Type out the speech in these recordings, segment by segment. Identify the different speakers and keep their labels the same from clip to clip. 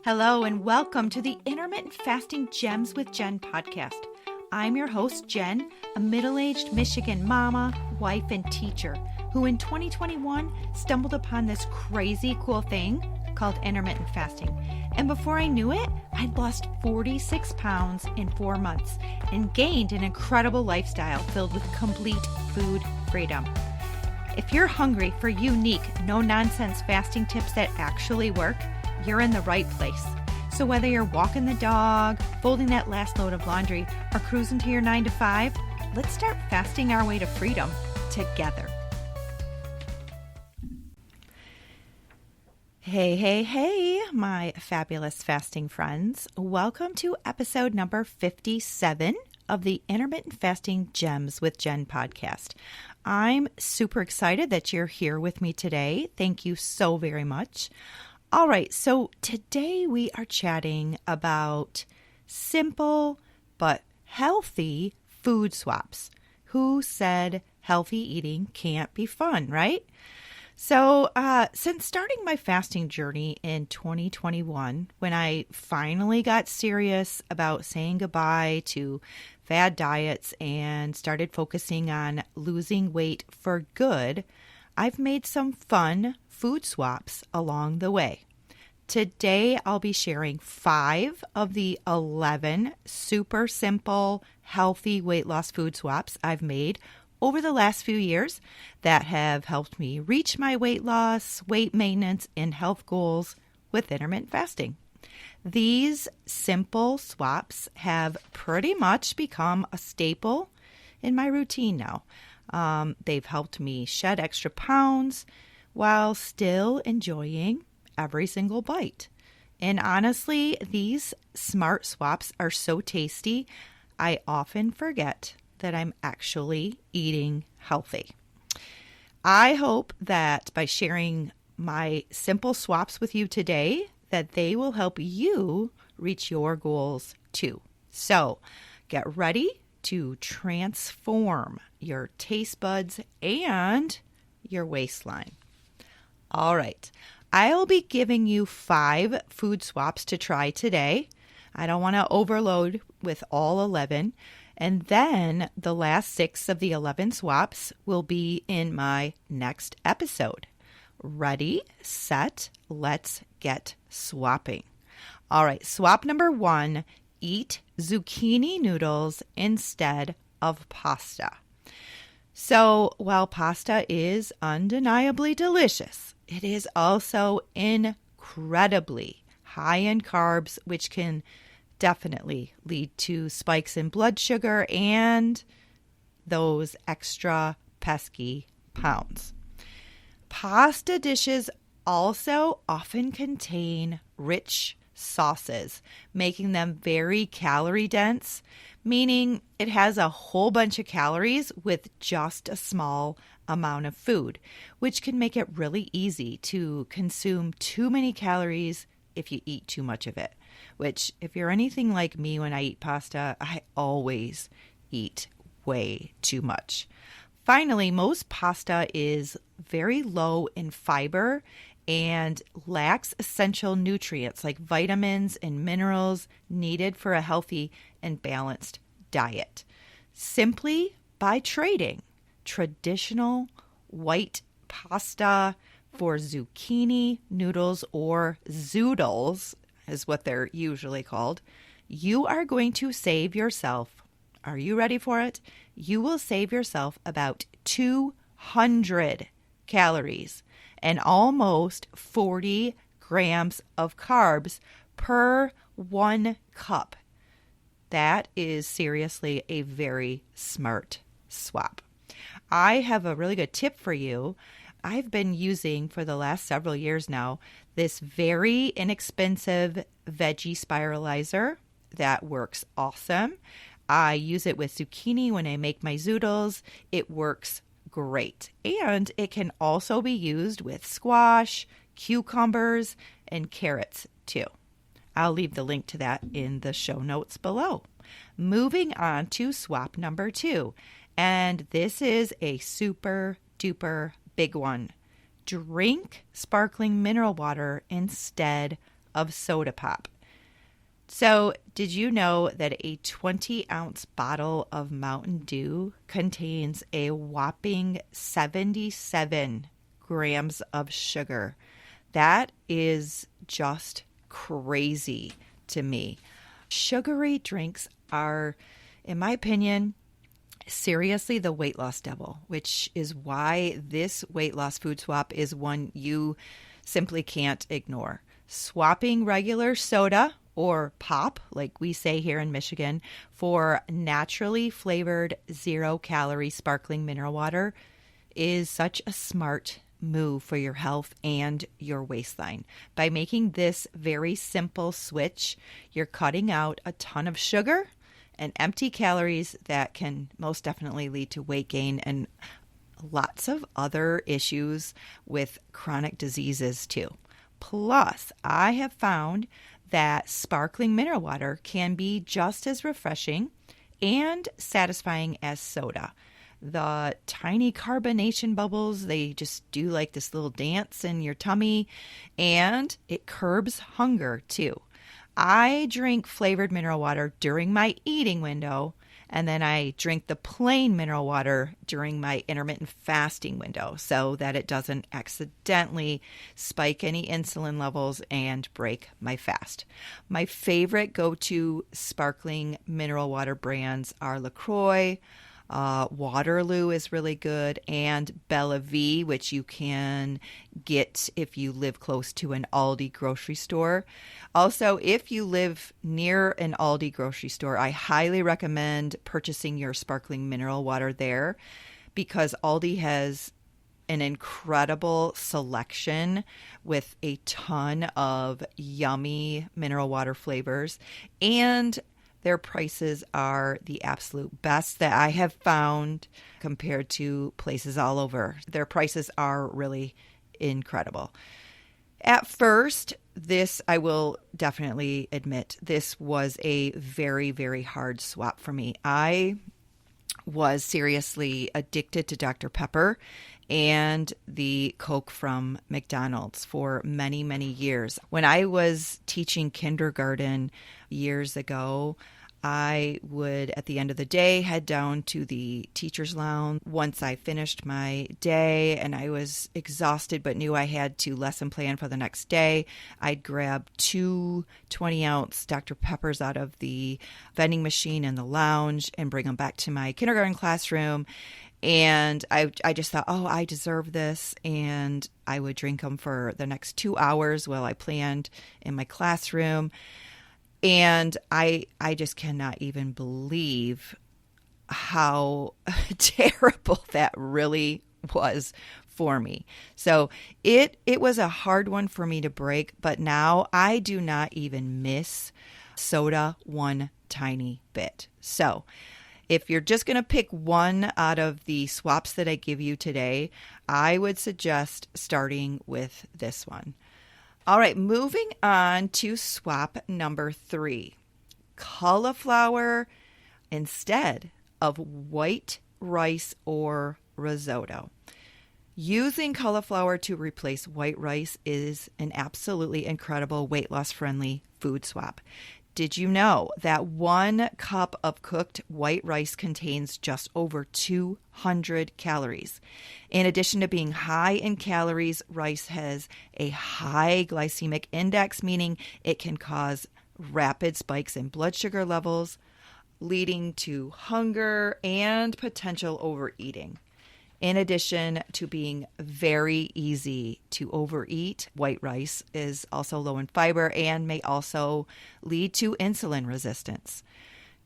Speaker 1: Hello and welcome to the Intermittent Fasting Gems with Jen podcast. I'm your host, Jen, a middle-aged Michigan mama, wife, and teacher who in 2021 stumbled upon this crazy cool thing called intermittent fasting. And before I knew it, I'd lost 46 pounds in 4 months and gained an incredible lifestyle filled with complete food freedom. If you're hungry for unique, no-nonsense fasting tips that actually work, you're in the right place. So whether you're walking the dog, folding that last load of laundry, or cruising to your 9 to 5, let's start fasting our way to freedom together. Hey, my fabulous fasting friends. Welcome to episode number 57 of the Intermittent Fasting Gems with Jen podcast. I'm super excited that you're here with me today. Thank you so very much. All right, so today we are chatting about simple but healthy food swaps. Who said healthy eating can't be fun, right? So since starting my fasting journey in 2021, when I finally got serious about saying goodbye to fad diets and started focusing on losing weight for good, I've made some fun food swaps along the way. Today, I'll be sharing 5 of the 11 super simple, healthy weight loss food swaps I've made over the last few years that have helped me reach my weight loss, weight maintenance, and health goals with intermittent fasting. These simple swaps have pretty much become a staple in my routine now. They've helped me shed extra pounds while still enjoying every single bite. And honestly, these smart swaps are so tasty, I often forget that I'm actually eating healthy. I hope that by sharing my simple swaps with you today, that they will help you reach your goals too. So get ready to transform your taste buds and your waistline. All right. I'll be giving you 5 food swaps to try today. I don't want to overload with all 11. And then the last 6 of the 11 swaps will be in my next episode. Ready, set, let's get swapping. All right, swap number 1, eat zucchini noodles instead of pasta. So while pasta is undeniably delicious, it is also incredibly high in carbs, which can definitely lead to spikes in blood sugar and those extra pesky pounds. Pasta dishes also often contain rich sauces, making them very calorie dense, meaning it has a whole bunch of calories with just a small amount of food, which can make it really easy to consume too many calories if you eat too much of it, which if you're anything like me when I eat pasta, I always eat way too much. Finally, most pasta is very low in fiber and lacks essential nutrients like vitamins and minerals needed for a healthy and balanced diet. Simply by trading traditional white pasta for zucchini noodles, or zoodles is what they're usually called, you are going to save yourself, are you ready for it? You will save yourself about 200 calories and almost 40 grams of carbs per 1 cup. That is seriously a very smart swap. I have a really good tip for you. I've been using for the last several years now this very inexpensive veggie spiralizer that works awesome. I use it with zucchini when I make my zoodles. It works great. And it can also be used with squash, cucumbers, and carrots too. I'll leave the link to that in the show notes below. Moving on to swap number 2. And this is a super duper big one. Drink sparkling mineral water instead of soda pop. So, did you know that a 20-ounce bottle of Mountain Dew contains a whopping 77 grams of sugar? That is just crazy to me. Sugary drinks are, in my opinion, seriously the weight loss devil, which is why this weight loss food swap is one you simply can't ignore. Swapping regular soda or pop, like we say here in Michigan, for naturally flavored 0-calorie sparkling mineral water is such a smart move for your health and your waistline. By making this very simple switch, you're cutting out a ton of sugar and empty calories that can most definitely lead to weight gain and lots of other issues with chronic diseases too. Plus, I have found that sparkling mineral water can be just as refreshing and satisfying as soda. The tiny carbonation bubbles, they just do like this little dance in your tummy, and it curbs hunger too. I drink flavored mineral water during my eating window, and then I drink the plain mineral water during my intermittent fasting window so that it doesn't accidentally spike any insulin levels and break my fast. My favorite go-to sparkling mineral water brands are LaCroix, Waterloo is really good, and Bella V, which you can get if you live close to an Aldi grocery store. Also, if you live near an Aldi grocery store, I highly recommend purchasing your sparkling mineral water there because Aldi has an incredible selection with a ton of yummy mineral water flavors, and their prices are the absolute best that I have found compared to places all over. Their prices are really incredible. At first, this, I will definitely admit, this was a very, very hard swap for me. I was seriously addicted to Dr. Pepper and the Coke from McDonald's for many, many years. When I was teaching kindergarten years ago, I would, at the end of the day, head down to the teacher's lounge. Once I finished my day and I was exhausted but knew I had to lesson plan for the next day, I'd grab 2 20-ounce Dr. Peppers out of the vending machine in the lounge and bring them back to my kindergarten classroom. And I just thought, oh, I deserve this. And I would drink them for the next 2 hours while I planned in my classroom. And I just cannot even believe how terrible that really was for me. So it was a hard one for me to break, but now I do not even miss soda one tiny bit. So if you're just going to pick one out of the swaps that I give you today, I would suggest starting with this one. All right, moving on to swap number 3. Cauliflower instead of white rice or risotto. Using cauliflower to replace white rice is an absolutely incredible weight loss friendly food swap. Did you know that 1 cup of cooked white rice contains just over 200 calories? In addition to being high in calories, rice has a high glycemic index, meaning it can cause rapid spikes in blood sugar levels, leading to hunger and potential overeating. In addition to being very easy to overeat, white rice is also low in fiber and may also lead to insulin resistance.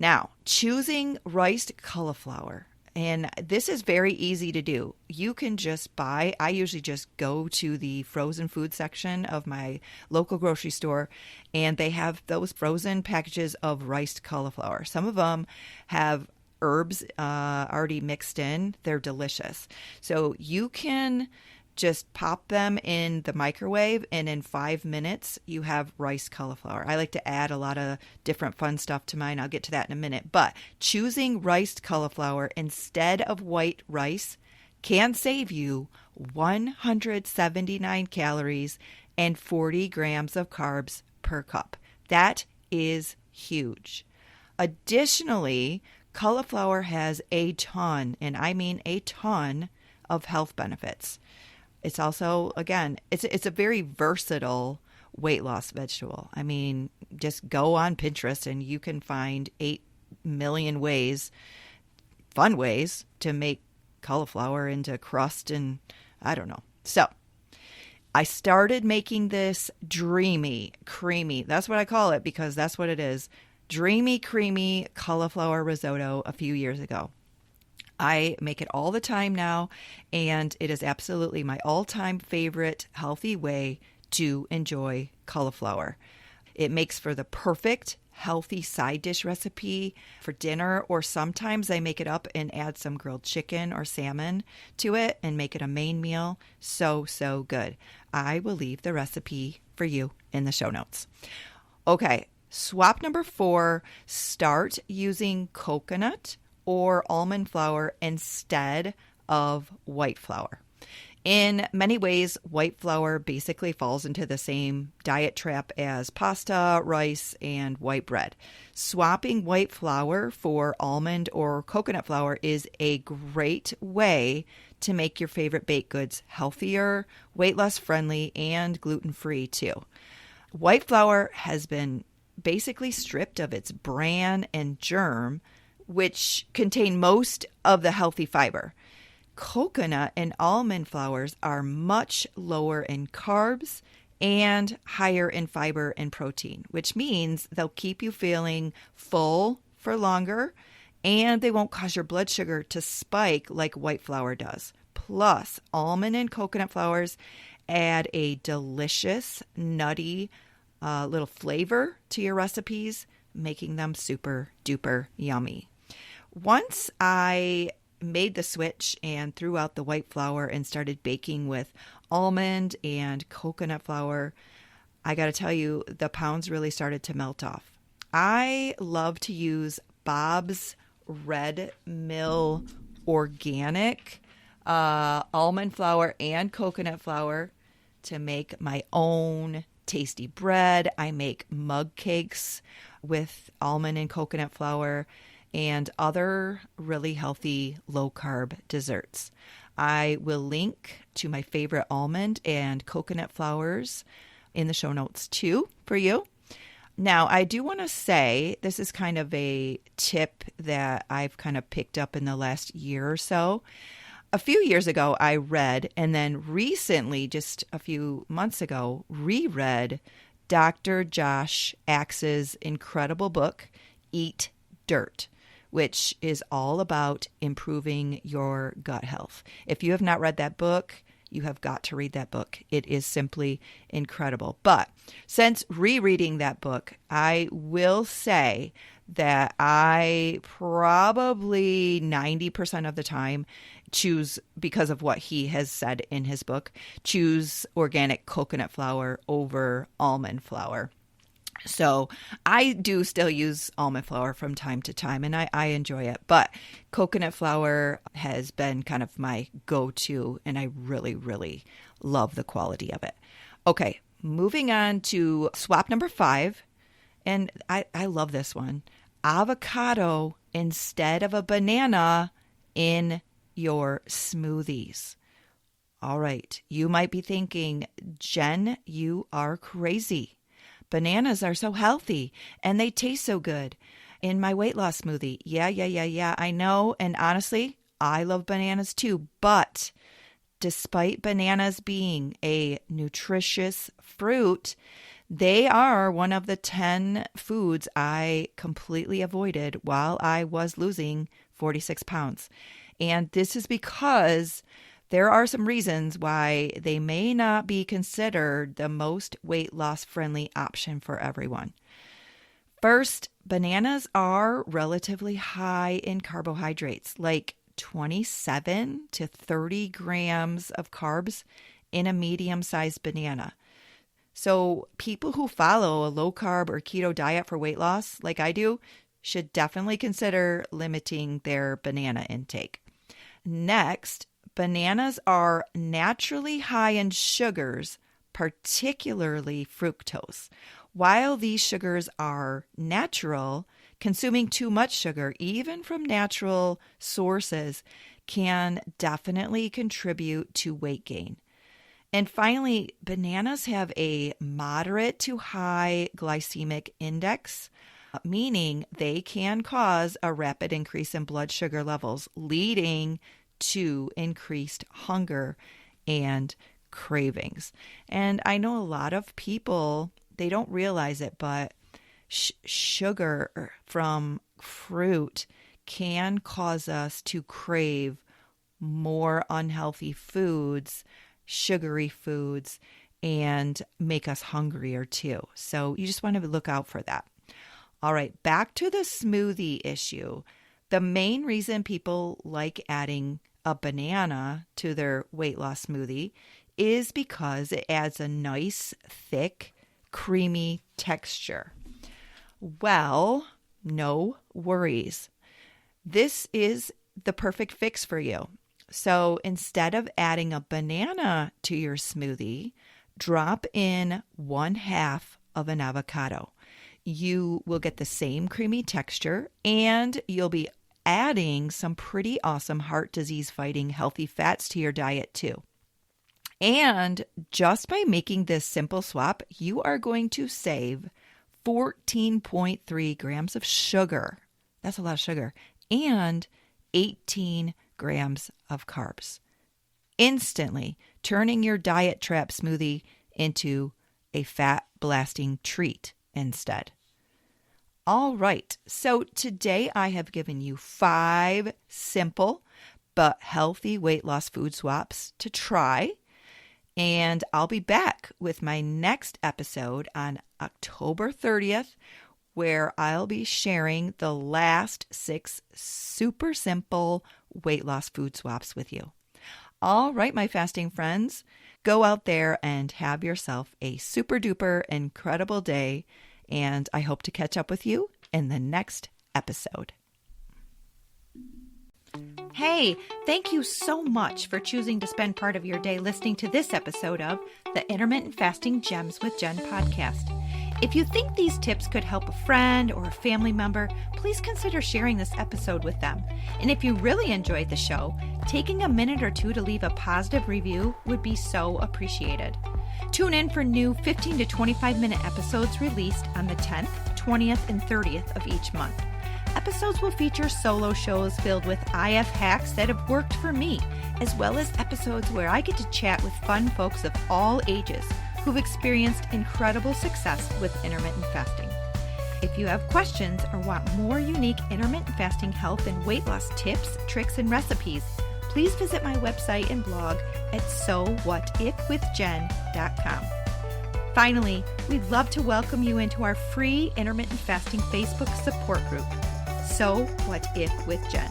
Speaker 1: Now, choosing riced cauliflower, and this is very easy to do. You can just buy, I usually just go to the frozen food section of my local grocery store, and they have those frozen packages of riced cauliflower. Some of them have herbs already mixed in. They're delicious. So you can just pop them in the microwave, and in 5 minutes you have rice cauliflower. I like to add a lot of different fun stuff to mine. I'll get to that in a minute. But choosing riced cauliflower instead of white rice can save you 179 calories and 40 grams of carbs per cup. That is huge. Additionally, cauliflower has a ton, and I mean a ton, of health benefits. It's also, again, it's a very versatile weight loss vegetable. I mean, just go on Pinterest and you can find 8 million ways, fun ways, to make cauliflower into crust and I don't know. So I started making this dreamy, creamy. That's what I call it because that's what it is. Dreamy, creamy cauliflower risotto a few years ago. I make it all the time now, and it is absolutely my all-time favorite healthy way to enjoy cauliflower. It makes for the perfect healthy side dish recipe for dinner, or sometimes I make it up and add some grilled chicken or salmon to it and make it a main meal. So, so good. I will leave the recipe for you in the show notes. Okay, swap number 4, start using coconut or almond flour instead of white flour. In many ways, white flour basically falls into the same diet trap as pasta, rice, and white bread. Swapping white flour for almond or coconut flour is a great way to make your favorite baked goods healthier, weight loss friendly, and gluten-free too. White flour has been basically stripped of its bran and germ, which contain most of the healthy fiber. Coconut and almond flours are much lower in carbs and higher in fiber and protein, which means they'll keep you feeling full for longer and they won't cause your blood sugar to spike like white flour does. Plus, almond and coconut flours add a delicious, nutty little flavor to your recipes, making them super duper yummy. Once I made the switch and threw out the white flour and started baking with almond and coconut flour, I got to tell you, the pounds really started to melt off. I love to use Bob's Red Mill organic almond flour and coconut flour to make my own tasty bread. I make mug cakes with almond and coconut flour and other really healthy low-carb desserts. I will link to my favorite almond and coconut flours in the show notes too for you. Now, I do want to say this is kind of a tip that I've kind of picked up in the last year or so. A few years ago, I read, and then recently, just a few months ago, reread Dr. Josh Axe's incredible book, Eat Dirt, which is all about improving your gut health. If you have not read that book, you have got to read that book. It is simply incredible. But since rereading that book, I will say that I probably 90% of the time choose, because of what he has said in his book, choose organic coconut flour over almond flour. So I do still use almond flour from time to time, and I enjoy it. But coconut flour has been kind of my go-to, and I really, really love the quality of it. Okay, moving on to swap number 5, and I love this one. Avocado instead of a banana in your smoothies. All right, you might be thinking, Jen, you are crazy. Bananas are so healthy and they taste so good in my weight loss smoothie. Yeah, I know. And honestly, I love bananas too. But despite bananas being a nutritious fruit, they are one of the 10 foods I completely avoided while I was losing 46 pounds. And this is because there are some reasons why they may not be considered the most weight loss friendly option for everyone. First, bananas are relatively high in carbohydrates, like 27 to 30 grams of carbs in a medium-sized banana. So people who follow a low-carb or keto diet for weight loss, like I do, should definitely consider limiting their banana intake. Next, bananas are naturally high in sugars, particularly fructose. While these sugars are natural, consuming too much sugar, even from natural sources, can definitely contribute to weight gain. And finally, bananas have a moderate to high glycemic index, meaning they can cause a rapid increase in blood sugar levels, leading to increased hunger and cravings. And I know a lot of people, they don't realize it, but sugar from fruit can cause us to crave more unhealthy foods, sugary foods, and make us hungrier too. So you just want to look out for that. All right, back to the smoothie issue. The main reason people like adding a banana to their weight loss smoothie is because it adds a nice, thick, creamy texture. Well, no worries. This is the perfect fix for you. So instead of adding a banana to your smoothie, drop in 1/2 of an avocado. You will get the same creamy texture, and you'll be adding some pretty awesome heart disease fighting healthy fats to your diet too. And just by making this simple swap, you are going to save 14.3 grams of sugar. That's a lot of sugar. And 18 grams of carbs. Instantly turning your diet trap smoothie into a fat blasting treat instead. All right, so today I have given you 5 simple but healthy weight loss food swaps to try. And I'll be back with my next episode on October 30th, where I'll be sharing the last 6 super simple weight loss food swaps with you. All right, my fasting friends, go out there and have yourself a super duper incredible day. And I hope to catch up with you in the next episode. Hey, thank you so much for choosing to spend part of your day listening to this episode of the Intermittent Fasting Gems with Jen podcast. If you think these tips could help a friend or a family member, please consider sharing this episode with them. And if you really enjoyed the show, taking a minute or two to leave a positive review would be so appreciated. Tune in for new 15 to 25-minute episodes released on the 10th, 20th, and 30th of each month. Episodes will feature solo shows filled with IF hacks that have worked for me, as well as episodes where I get to chat with fun folks of all ages who've experienced incredible success with intermittent fasting. If you have questions or want more unique intermittent fasting health and weight loss tips, tricks, and recipes, please visit my website and blog at sowhatifwithjen.com. Finally, we'd love to welcome you into our free intermittent fasting Facebook support group, So What If with Jen.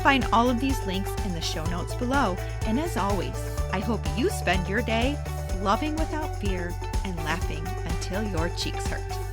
Speaker 1: Find all of these links in the show notes below. And as always, I hope you spend your day loving without fear and laughing until your cheeks hurt.